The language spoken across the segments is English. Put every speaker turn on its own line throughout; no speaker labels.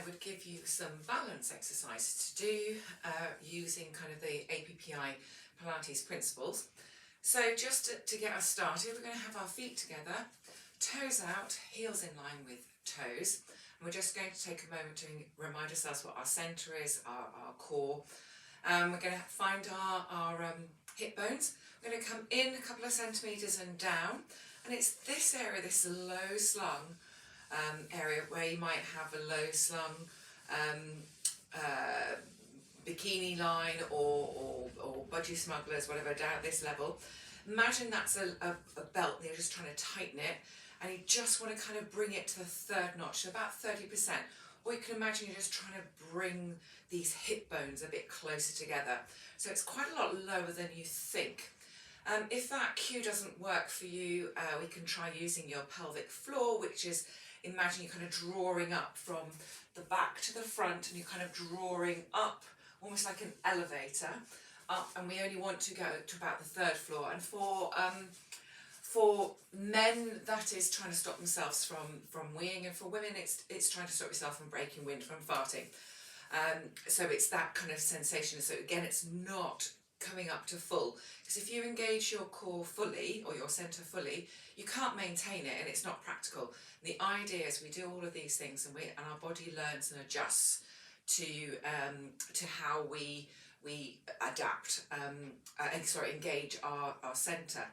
would give you some balance exercises to do using kind of the APPI Pilates principles. So just to get us started, we're going to have our feet together, toes out, heels in line with toes. And we're just going to take a moment to remind ourselves what our centre is, our core. We're going to find our hip bones. We're going to come in a couple of centimetres and down. And it's this area, this low slung area where you might have a low slung bikini line or budgie smugglers, whatever, down at this level. Imagine that's a belt and you're just trying to tighten it, and you just want to kind of bring it to the third notch, so about 30%. Or you can imagine you're just trying to bring these hip bones a bit closer together. So it's quite a lot lower than you think. If that cue doesn't work for you, we can try using your pelvic floor, which is, imagine you're kind of drawing up from the back to the front, and you're kind of drawing up, almost like an elevator, up, and we only want to go to about the third floor. And for men, that is trying to stop themselves from weeing, and for women, it's trying to stop yourself from breaking wind, from farting. So it's that kind of sensation. So again, it's not coming up to full, because if you engage your core fully or your centre fully, you can't maintain it, and it's not practical. And the idea is we do all of these things, and our body learns and adjusts to how we adapt engage our centre.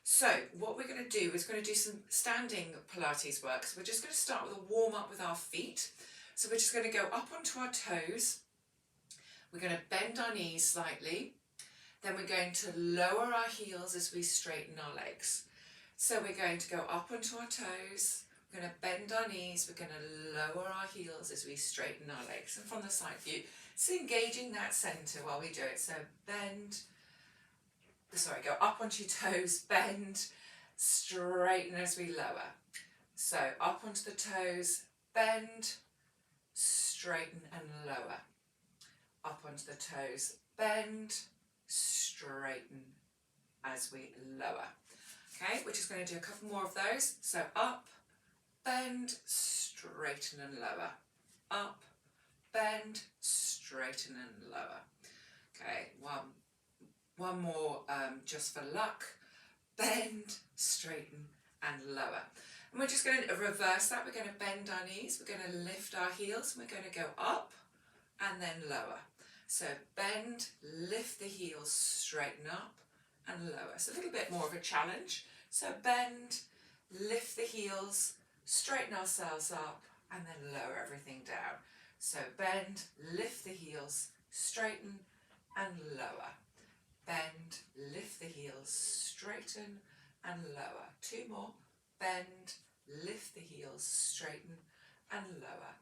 So what we're going to do is going to do some standing Pilates work. So we're just going to start with a warm up with our feet. So we're just going to go up onto our toes. We're going to bend our knees slightly. Then we're going to lower our heels as we straighten our legs. So we're going to go up onto our toes. We're going to bend our knees. We're going to lower our heels as we straighten our legs. And from the side view, it's engaging that centre while we do it. So go up onto your toes, bend, straighten as we lower. So up onto the toes, bend, straighten and lower. Up onto the toes, bend, straighten as we lower. Okay, we're just going to do a couple more of those. So up, bend, straighten and lower. Up, bend, straighten and lower. Okay, one more just for luck. Bend, straighten and lower. And we're just going to reverse that. We're going to bend our knees, we're going to lift our heels, and we're going to go up and then lower. So bend, lift the heels, straighten up and lower. It's a little bit more of a challenge. So bend, lift the heels, straighten ourselves up and then lower everything down. So bend, lift the heels, straighten and lower. Bend, lift the heels, straighten and lower. Two more. Bend, lift the heels, straighten and lower.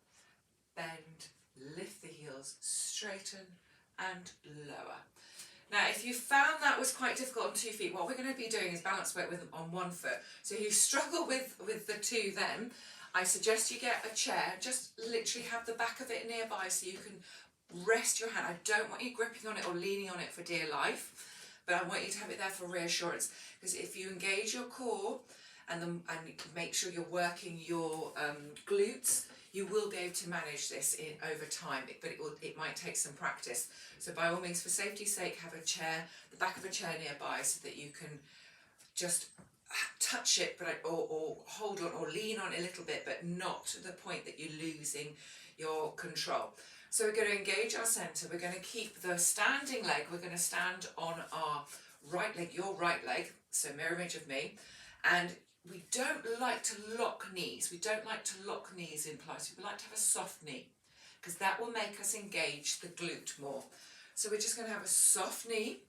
Bend, lift the heels, straighten and lower. Now, if you found that was quite difficult on 2 feet, what we're going to be doing is balance work on 1 foot. So if you struggle with the two, then I suggest you get a chair. Just literally have the back of it nearby so you can rest your hand. I don't want you gripping on it or leaning on it for dear life, but I want you to have it there for reassurance, because if you engage your core and make sure you're working your glutes, you will be able to manage this over time, but it might take some practice. So by all means, for safety's sake, have a chair, the back of a chair nearby, so that you can just touch it, or hold on or lean on it a little bit, but not to the point that you're losing your control. So we're going to engage our centre. We're going to keep the standing leg. We're going to stand on our right leg, your right leg, so mirror image of me. And we don't like to lock knees. We don't like to lock knees in Pilates. We like to have a soft knee, because that will make us engage the glute more. So we're just going to have a soft knee.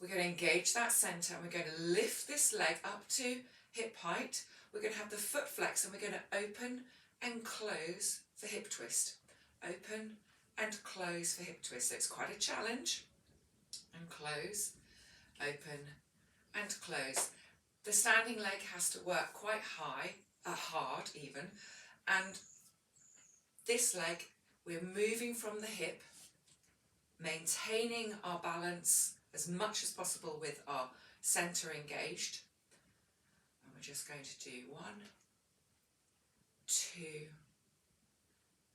We're going to engage that centre, and we're going to lift this leg up to hip height. We're going to have the foot flex, and we're going to open and close for hip twist. Open and close for hip twist. So it's quite a challenge. And close, open and close. The standing leg has to work quite hard even. And this leg, we're moving from the hip, maintaining our balance as much as possible with our centre engaged. And we're just going to do 1, 2,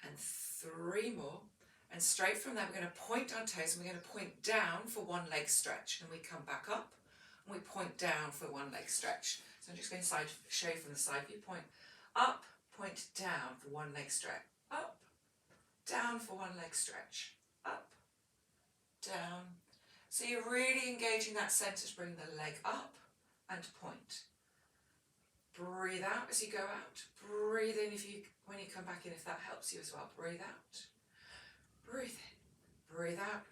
and 3 more. And straight from there, we're going to point our toes and we're going to point down for one leg stretch. And we come back up and we point down for one leg stretch. So I'm just going to show you from the side view. Point up, point down for one leg stretch. Up, down for one leg stretch. Up, down. So you're really engaging that centre to bring the leg up and point. Breathe out as you go out. Breathe in when you come back in, if that helps you as well. Breathe out. Breathe in. Breathe out.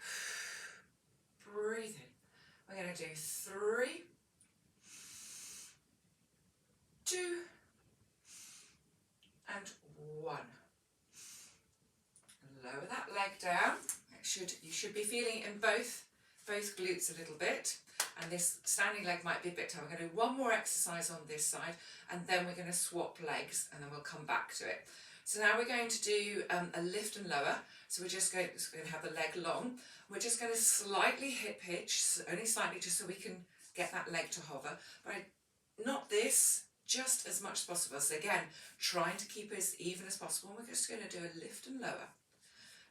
Breathe in. We're going to do 3, 2, and 1. Lower that leg down. You should be feeling it in both glutes a little bit. And this standing leg might be a bit tough. We're going to do one more exercise on this side, and then we're going to swap legs, and then we'll come back to it. So now we're going to do a lift and lower. So we're just going to have the leg long. We're just going to slightly hip hitch, only slightly, just so we can get that leg to hover. But not this, just as much as possible. So again, trying to keep it as even as possible. And we're just going to do a lift and lower.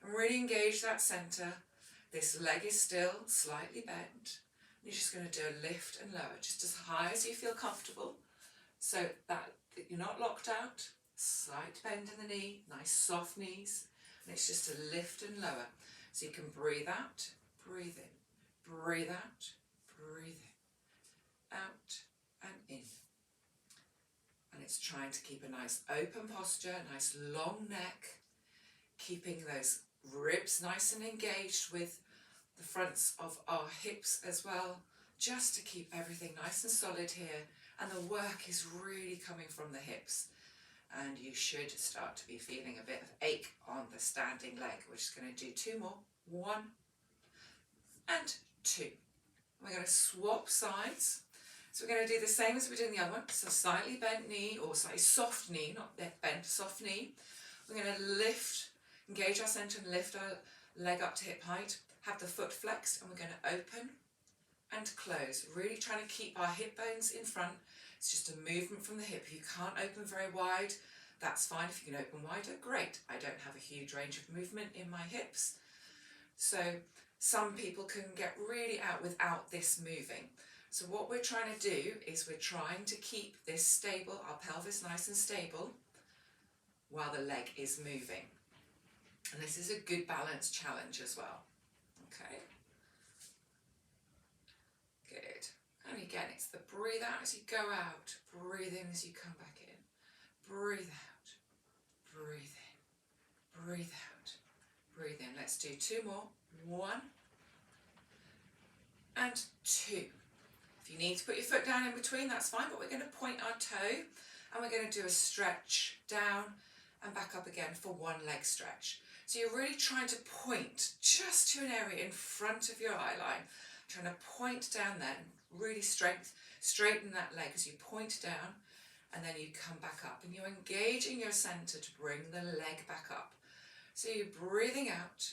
And really engage that centre. This leg is still slightly bent. You're just going to do a lift and lower, just as high as you feel comfortable, so that you're not locked out. Slight bend in the knee, nice soft knees, and it's just a lift and lower. So you can breathe out, breathe in, breathe out, breathe in, out and in. And it's trying to keep a nice open posture, nice long neck, keeping those ribs nice and engaged with the fronts of our hips as well, just to keep everything nice and solid here. And the work is really coming from the hips. And you should start to be feeling a bit of ache on the standing leg. We're just going to do 2 more. 1 and 2. We're going to swap sides. So we're going to do the same as we did in the other one. So slightly bent knee, or slightly soft knee, not bent, soft knee. We're going to lift, engage our centre and lift our leg up to hip height. Have the foot flexed, and we're going to open and close. Really trying to keep our hip bones in front. It's just a movement from the hip. If you can't open very wide, that's fine. If you can open wider, great. I don't have a huge range of movement in my hips. So some people can get really out without this moving. So what we're trying to do is we're trying to keep this stable, our pelvis nice and stable, while the leg is moving. And this is a good balance challenge as well. Okay. Good. And again, it's the breathe out as you go out, breathe in as you come back in, breathe out, breathe in, breathe out, breathe in. Let's do 2 more. 1 and 2. If you need to put your foot down in between, that's fine, but we're going to point our toe and we're going to do a stretch down and back up again for one leg stretch. So you're really trying to point just to an area in front of your eye line, trying to point down then, really straighten that leg as you point down, and then you come back up and you're engaging your centre to bring the leg back up. So you're breathing out,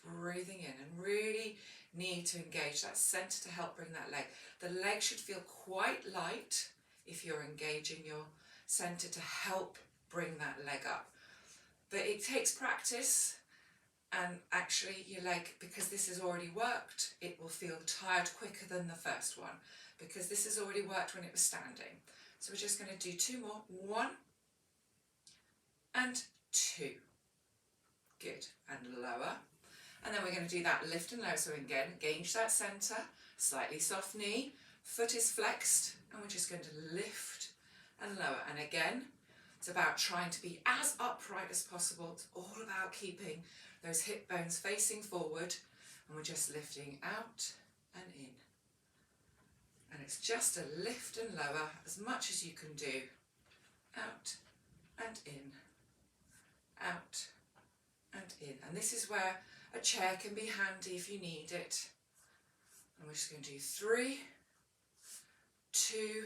breathing in, and really need to engage that centre to help bring that leg. The leg should feel quite light if you're engaging your centre to help bring that leg up. But it takes practice, and actually your leg, because this has already worked, it will feel tired quicker than the first one, because this has already worked when it was standing. So we're just going to do 2 more. 1 and 2. Good. And lower. And then we're going to do that lift and lower. So again, engage that centre, slightly soft knee, foot is flexed, and we're just going to lift and lower. And again, it's about trying to be as upright as possible. It's all about keeping those hip bones facing forward, and we're just lifting out and in. And it's just a lift and lower as much as you can do. Out and in, out and in. And this is where a chair can be handy if you need it. And we're just going to do 3, 2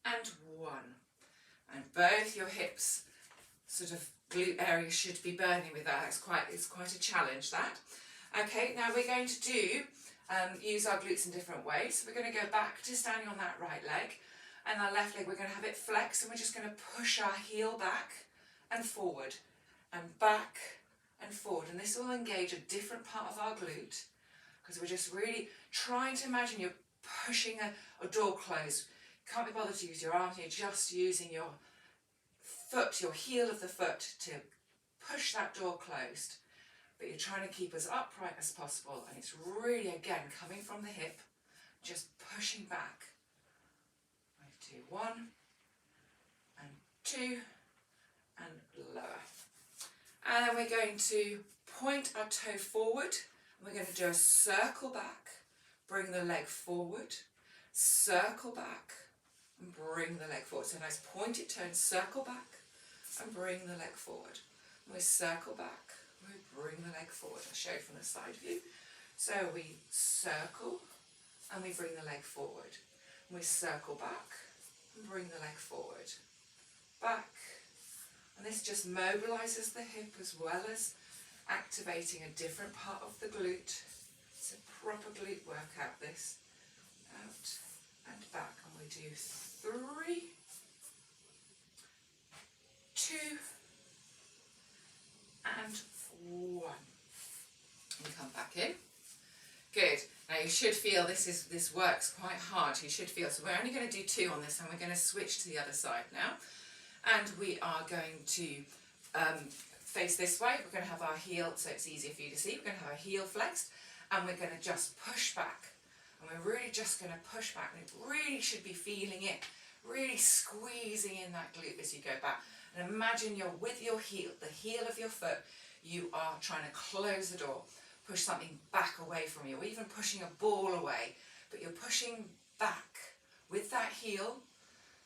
and 1. And both your hips, sort of glute area, should be burning with that. It's quite a challenge, that. Okay, now we're going to do use our glutes in different ways. So we're going to go back to standing on that right leg, and our left leg we're going to have it flexed, and we're just going to push our heel back and forward. and back and forward. And this will engage a different part of our glute, because we're just really trying to imagine you're pushing a door closed. Can't be bothered to use your arms, you're just using your foot, your heel of the foot, to push that door closed. But you're trying to keep as upright as possible, and it's really, again, coming from the hip, just pushing back. Do 1 and 2 and lower. And then we're going to point our toe forward. We're going to do a circle back, bring the leg forward, circle back, and bring the leg forward. So nice pointed toe, and circle back, and bring the leg forward. And we circle back, we bring the leg forward. I'll show you from the side view. So we circle, and we bring the leg forward. And we circle back, and bring the leg forward. Back. And this just mobilises the hip as well as activating a different part of the glute. It's a proper glute workout, this. Out and back. And we do 3, 2, and 1. And come back in. Good. Now you should feel this works quite hard. You should feel, so we're only going to do 2 on this, and we're going to switch to the other side now. And we are going to face this way. We're going to have our heel, so it's easier for you to see. We're going to have our heel flexed, and we're going to just push back. And we're really just going to push back, and it really should be feeling it, really squeezing in that glute as you go back. And imagine you're with your heel, the heel of your foot, you are trying to close the door, push something back away from you, or even pushing a ball away, but you're pushing back with that heel,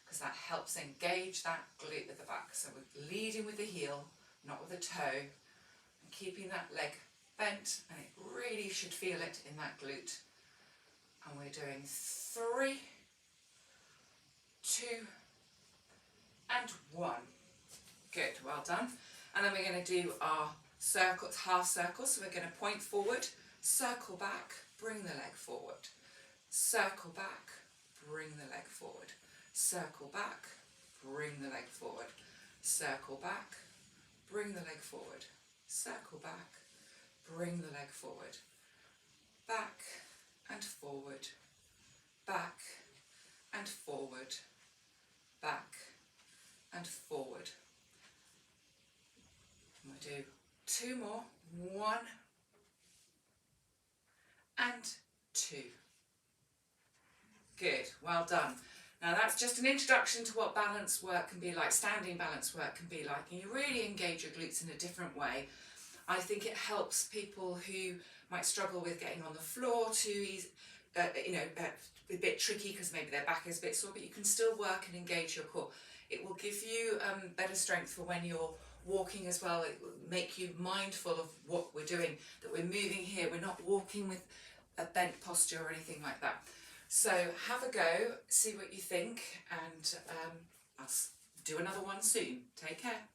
because that helps engage that glute at the back. So we're leading with the heel, not with the toe, and keeping that leg bent, and it really should feel it in that glute. And we're doing 3, 2, and 1. Good, well done. And then we're going to do our circles, half circles. So we're going to point forward, circle back, bring the leg forward. Circle back, bring the leg forward. Circle back, bring the leg forward. Circle back, bring the leg forward. Circle back, bring the leg forward. Back and forward. Back and forward. Back and forward. And we'll do 2 more. 1 and 2. Good, well done. Now that's just an introduction to what balance work can be like, standing balance work can be like, and you really engage your glutes in a different way. I think it helps people who might struggle with getting on the floor a bit tricky because maybe their back is a bit sore, but you can still work and engage your core. It will give you better strength for when you're walking as well. It will make you mindful of what we're doing, that we're moving here, we're not walking with a bent posture or anything like that. So have a go, see what you think, and I'll do another one soon. Take care.